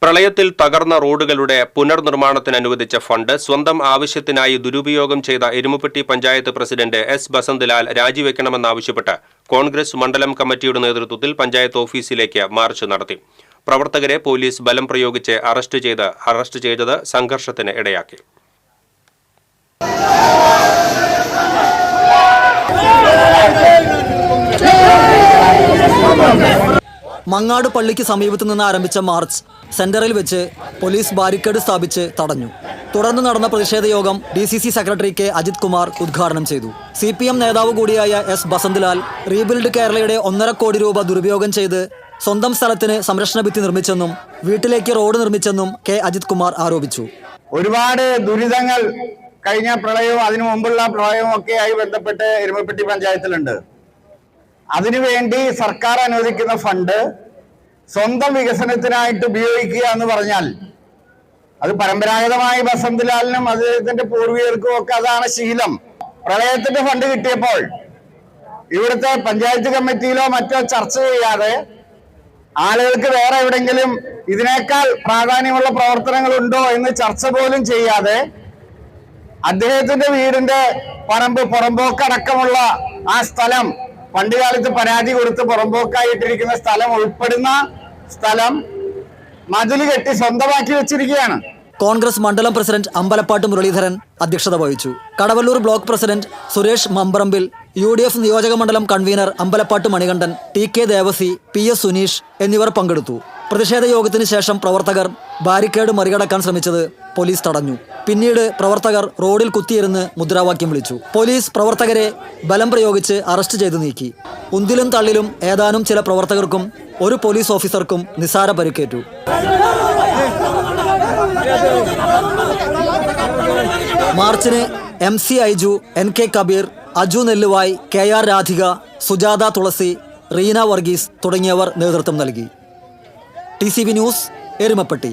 പ്രളയത്തിൽ തകർന്ന റോഡുകളുടെ പുനർനിർമ്മാണത്തിന് അനുവദിച്ച ഫണ്ട് സ്വന്തം ആവശ്യത്തിനായി ദുരുപയോഗം ചെയ്ത എരുമപ്പെട്ടി പഞ്ചായത്ത് പ്രസിഡന്റ് എസ് ബസന്ത്ലാൽ രാജിവെക്കണമെന്നാവശ്യപ്പെട്ട് കോൺഗ്രസ് മണ്ഡലം കമ്മിറ്റിയുടെ നേതൃത്വത്തിൽ പഞ്ചായത്ത് ഓഫീസിലേക്ക് മാർച്ച് നടത്തി. പ്രവർത്തകരെ പോലീസ് ബലം പ്രയോഗിച്ച് അറസ്റ്റ് ചെയ്തത് സംഘർഷത്തിന് ഇടയാക്കി. മങ്ങാട് പള്ളിക്ക് സമീപത്തു നിന്ന് ആരംഭിച്ച മാർച്ച് സെന്ററിൽ വെച്ച് പോലീസ് ബാരിക്കേഡ് സ്ഥാപിച്ച് തടഞ്ഞു. തുടർന്ന് നടന്ന പ്രതിഷേധ യോഗം DCC secretary K Ajith Kumar ഉദ്ഘാടനം ചെയ്തു. CPM നേതാവ് കൂടിയായ എസ് ബസന്ത്ലാൽ റീബിൽഡ് കേരളയുടെ 1.5 കോടി രൂപ ദുരുപയോഗം ചെയ്ത് സ്വന്തം സ്ഥലത്തിന് സംരക്ഷണ ഭിത്തി നിർമ്മിച്ചെന്നും വീട്ടിലേക്ക് റോഡ് നിർമ്മിച്ചെന്നും കെ അജിത് കുമാർ ആരോപിച്ചു. ഒരുപാട് ദുരിതങ്ങൾ കഴിഞ്ഞ പ്രളയവും അതിനു മുമ്പുള്ള പ്രളയവും ഒക്കെയായി ബന്ധപ്പെട്ട് എരുമപ്പെട്ടി പഞ്ചായത്തിലുണ്ട്. അതിനുവേണ്ടി സർക്കാർ അനുവദിക്കുന്ന ഫണ്ട് സ്വന്തം വികസനത്തിനായിട്ട് ഉപയോഗിക്കുക എന്ന് പറഞ്ഞാൽ അത് പരമ്പരാഗതമായി ബസന്ത്ലാലിനും അദ്ദേഹത്തിന്റെ പൂർവികർക്കും ഒക്കെ അതാണ് ശീലം. പ്രളയത്തിന്റെ ഫണ്ട് കിട്ടിയപ്പോൾ ഇവിടുത്തെ പഞ്ചായത്ത് കമ്മിറ്റിയിലോ മറ്റോ ചർച്ച ചെയ്യാതെ ആളുകൾക്ക് വേറെ എവിടെങ്കിലും ഇതിനേക്കാൾ പ്രാധാന്യമുള്ള പ്രവർത്തനങ്ങളുണ്ടോ എന്ന് ചർച്ച പോലും ചെയ്യാതെ അദ്ദേഹത്തിന്റെ വീടിന്റെ പറമ്പ് പുറമ്പോക്കടക്കമുള്ള ആ സ്ഥലം, പണ്ടുകാലത്ത് പരാതി കൊടുത്ത് പുറമ്പോക്കായിട്ടിരിക്കുന്ന സ്ഥലം ഉൾപ്പെടുന്ന സ്ഥലം മതിൽ കെട്ടി സ്വന്തമാക്കി വെച്ചിരിക്കുകയാണ്. കോൺഗ്രസ് മണ്ഡലം പ്രസിഡന്റ് അമ്പലപ്പാട്ട് മുരളീധരൻ അധ്യക്ഷത വഹിച്ചു. Kadavallur block president Suresh Mamparambil, UDF നിയോജക മണ്ഡലം convener Ambalappatt Manikandan, TK Devasi, PS Suneesh എന്നിവർ പങ്കെടുത്തു. പ്രതിഷേധ യോഗത്തിന് ശേഷം പ്രവർത്തകർ ബാരിക്കേഡ് മറികടക്കാൻ ശ്രമിച്ചത് പോലീസ് തടഞ്ഞു. പിന്നീട് പ്രവർത്തകർ റോഡിൽ കുത്തിയിരുന്ന് മുദ്രാവാക്യം വിളിച്ചു. പോലീസ് പ്രവർത്തകരെ ബലം പ്രയോഗിച്ച് അറസ്റ്റ് ചെയ്തു നീക്കി. ഉന്തിലും തള്ളിലും ഏതാനും ചില പ്രവർത്തകർക്കും ഒരു പോലീസ് ഓഫീസർക്കും നിസാര പരിക്കേറ്റു. മാർച്ചിന് MC Aiju, NK Kabir, Aju Nelluvai, KR Radhika, Sujatha തുളസി, റീന വർഗീസ് തുടങ്ങിയവർ നേതൃത്വം നൽകി. TCV news, Erumapetty.